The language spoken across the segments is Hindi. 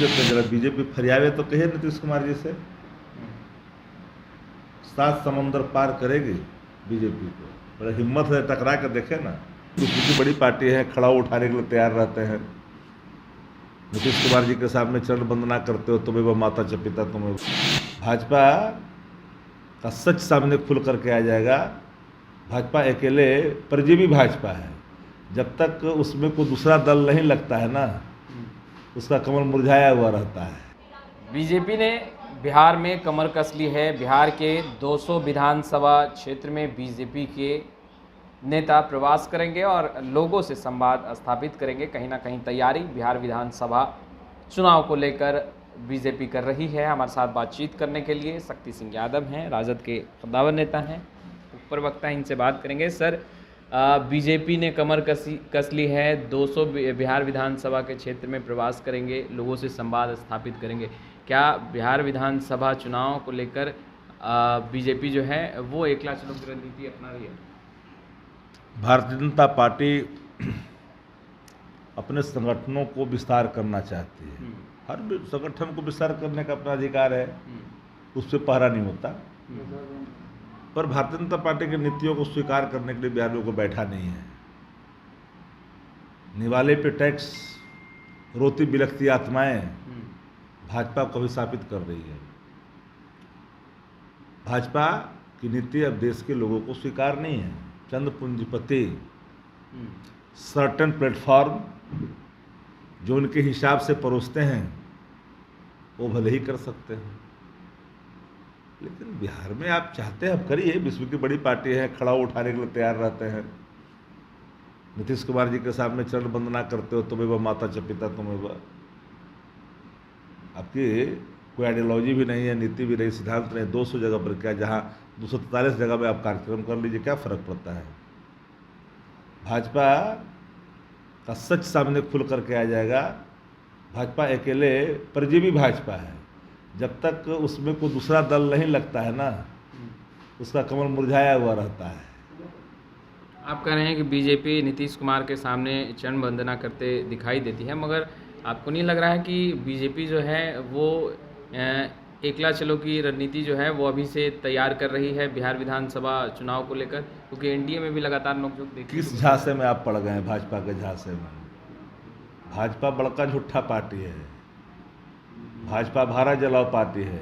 लेते हैं। जरा बीजेपी फरियावे तो कहे नीतीश कुमार जी से, 7 समंदर पार करेगी बीजेपी को। बड़ा हिम्मत है, टकरा कर देखे ना। दूसरी की बड़ी पार्टी है, खड़ा उठाने के लिए तैयार रहते हैं। नीतीश कुमार जी के सामने चरण वंदना करते हो, तुम्हें वह माता च पिता तुम्हें। भाजपा का सच सामने खुल करके आ जाएगा। भाजपा अकेले परजीवी भाजपा है। जब तक उसमें कोई दूसरा दल नहीं लगता है ना, उसका कमल मुरझाया हुआ रहता है। बीजेपी ने बिहार में कमर कस ली है। बिहार के 200 विधानसभा क्षेत्र में बीजेपी के नेता प्रवास करेंगे और लोगों से संवाद स्थापित करेंगे। कहीं ना कहीं तैयारी बिहार विधानसभा चुनाव को लेकर बीजेपी कर रही है। हमारे साथ बातचीत करने के लिए शक्ति सिंह यादव हैं, राजद के कद्दावर नेता हैं, प्रवक्ता, इनसे बात करेंगे। सर, बीजेपी ने कमर कस ली है, 200 बिहार विधानसभा के क्षेत्र में प्रवास करेंगे, लोगों से संवाद स्थापित करेंगे। क्या बिहार विधानसभा चुनाव को लेकर बीजेपी जो है वो एकला चलो की रणनीति अपना रही है? भारतीय जनता पार्टी अपने संगठनों को विस्तार करना चाहती है। हर संगठन को विस्तार करने का अपना अधिकार है, उस पर पहरा नहीं होता। पर भारतीय जनता पार्टी की नीतियों को स्वीकार करने के लिए बिहारियों को बैठा नहीं है। निवाले पे टैक्स, रोती बिलखती आत्माएं भाजपा को अभिशापित कर रही है। भाजपा की नीति अब देश के लोगों को स्वीकार नहीं है। चंद पूंजीपति सर्टेन प्लेटफॉर्म जो उनके हिसाब से परोसते हैं वो भले ही कर सकते हैं, लेकिन बिहार में आप चाहते हैं, आप करिए। विश्व की बड़ी पार्टी है, खड़ा उठाने के लिए तैयार रहते हैं। नीतीश कुमार जी के सामने चरण वंदना करते हो, तुम्हें वह माता च पिता तुम्हें वह। आपकी कोई आइडियोलॉजी भी नहीं है, नीति भी नहीं, सिद्धांत नहीं। 200 जगह पर क्या, जहाँ 243 जगह में आप कार्यक्रम कर लीजिए, क्या फर्क पड़ता है। भाजपा का सच सामने खुल करके आ जाएगा। भाजपा अकेले परजीवी भाजपा है। जब तक उसमें कोई दूसरा दल नहीं लगता है ना, उसका कमल मुरझाया हुआ रहता है। आप कह रहे हैं कि बीजेपी नीतीश कुमार के सामने चरण वंदना करते दिखाई देती है, मगर आपको नहीं लग रहा है कि बीजेपी जो है वो एकला चलो की रणनीति जो है वो अभी से तैयार कर रही है बिहार विधानसभा चुनाव को लेकर? क्योंकि एनडीए में भी लगातार नोकझोंक देखी। किस झांसे में आप पड़ गए हैं? भाजपा के झांसे में। भाजपा बड़का झूठा पार्टी है। भाजपा भारत जलाओ पार्टी है।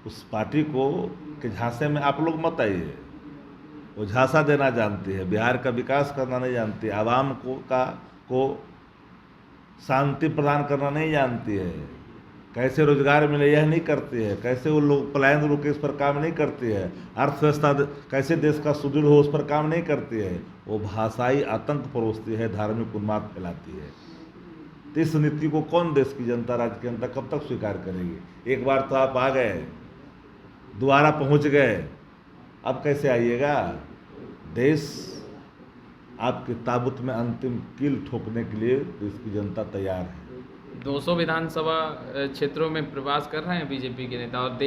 उस पार्टी को के झांसे में आप लोग मत आइए। वो झांसा देना जानती है, बिहार का विकास करना नहीं जानती है, आवाम को शांति प्रदान करना नहीं जानती है, कैसे रोजगार मिले यह नहीं करती है, कैसे वो लोग पलायन रोके इस पर काम नहीं करती है, अर्थव्यवस्था कैसे देश का सुदृढ़ हो उस पर काम नहीं करती है। वो भाषाई आतंक परोसती है, धार्मिक उन्माद फैलाती है। तो इस नीति को कौन देश की जनता, राज्य की जनता कब तक स्वीकार करेगी? एक बार तो आप आ गए, दोबारा पहुंच गए, अब कैसे आइएगा? देश आपके ताबूत में अंतिम कील ठोकने के लिए देश की जनता तैयार है। 200 विधानसभा क्षेत्रों में प्रवास कर रहे हैं बीजेपी के नेता और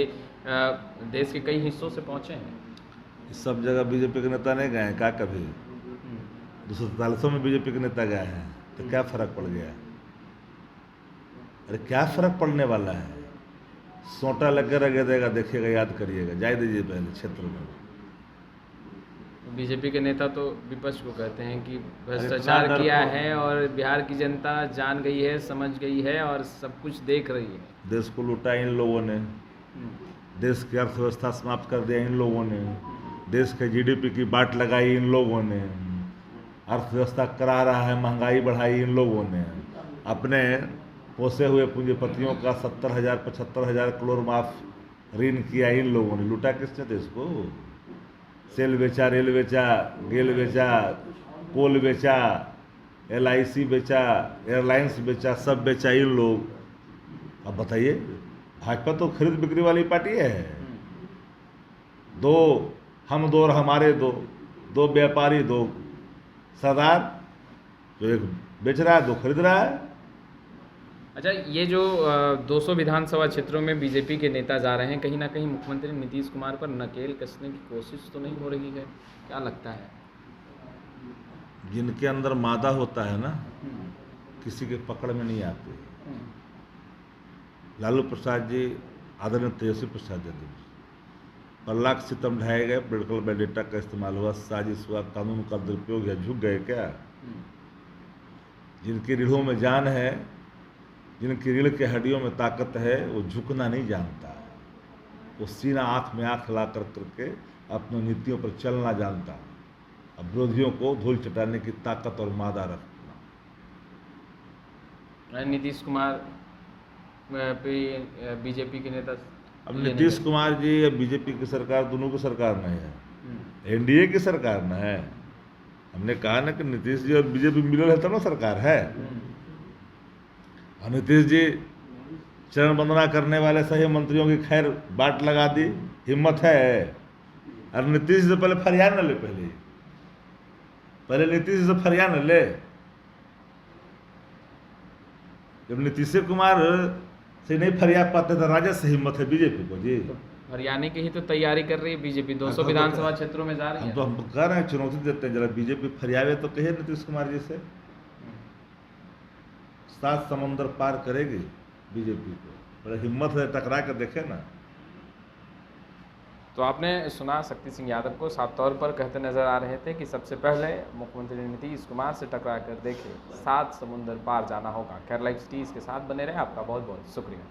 देश के कई हिस्सों से पहुंचे हैं। सब जगह बीजेपी के नेता नहीं गए हैं क्या? कभी 243 में बीजेपी के नेता गए हैं, तो क्या फर्क पड़ गया? अरे क्या फर्क पड़ने वाला है? सोटा लग के रह देगा, देखिएगा, याद करिएगा। जाए दीजिए पहले क्षेत्र में। बीजेपी के नेता तो विपक्ष को कहते हैं कि भ्रष्टाचार किया है और बिहार की जनता जान गई है, समझ गई है और सब कुछ देख रही है। देश को लूटा इन लोगों ने, देश की अर्थव्यवस्था समाप्त कर दिया इन लोगों ने, देश के जीडीपी की बाट लगाई इन लोगों ने, अर्थव्यवस्था करा रहा है, महंगाई बढ़ाई इन लोगों ने, अपने पोसे हुए पूंजीपतियों का 70,000 75,000 करोड़ माफ ऋण किया इन लोगों ने। लूटा किसने देश को? सेल बेचा, रेल बेचा, गेल बेचा, कोल बेचा, LIC बेचा, एयरलाइंस बेचा, सब बेचा इन लोग। अब बताइए, भाजपा तो खरीद बिक्री वाली पार्टी है। दो हम दो और हमारे दो, दो व्यापारी, दो सरदार, जो एक बेच रहा है, दो खरीद रहा है। अच्छा, ये जो 200 विधानसभा क्षेत्रों में बीजेपी के नेता जा रहे हैं, कहीं ना कहीं मुख्यमंत्री नीतीश कुमार पर नकेल कसने की कोशिश तो नहीं हो रही है? क्या लगता है? जिनके अंदर मादा होता है ना, किसी के पकड़ में नहीं आते। लालू प्रसाद जी, आदरणीय तेजस्वी प्रसाद यादव जी पर लाख सितम ढाए गए, पोलिटिकल वेंडेटा का इस्तेमाल हुआ, साजिश हुआ, कानून का दुरुपयोग, या झुक गए क्या? जिनकी रीढ़ों में जान है, जिनकी रीढ़ के हड्डियों में ताकत है, वो झुकना नहीं जानता, वो सीना आँख में आँख ला करके अपनी नीतियों पर चलना जानता, अब विरोधियों को धूल चटाने की ताकत और मादा रखना। नीतीश कुमार पे बीजेपी के नेता, अब नीतीश कुमार जी या बीजेपी की सरकार, दोनों की सरकार नहीं है, एनडीए की सरकार न है। हमने कहा ना कि नीतीश जी और बीजेपी मिलल है तब ना सरकार है। और नीतीश जी चरण वंदना करने वाले सही मंत्रियों की खैर बाट लगा दी, हिम्मत है। और नीतीश जी से पहले फरियाद न ले, पहले नीतीश जी से फरियाद न ले। जब नीतीश कुमार से नहीं फरियाद पाते तो राजद से हिम्मत है बीजेपी को जी। तो हरियाणा की ही तो तैयारी कर रही है बीजेपी, 200 विधानसभा क्षेत्रों में जा रही है। हम कह रहे हैं, चुनौती देते हैं, जरा बीजेपी फरियावे तो कहिए नीतीश कुमार जी से। 7 समंदर पार करेगी बीजेपी को, बड़ा हिम्मत है, टकरा कर देखे ना। तो आपने सुना शक्ति सिंह यादव को साफ तौर पर कहते नजर आ रहे थे कि सबसे पहले मुख्यमंत्री नीतीश कुमार से टकरा कर देखे, 7 समुंदर पार जाना होगा। खैर, लाइव सिटी इसके साथ बने रहे। आपका बहुत बहुत शुक्रिया।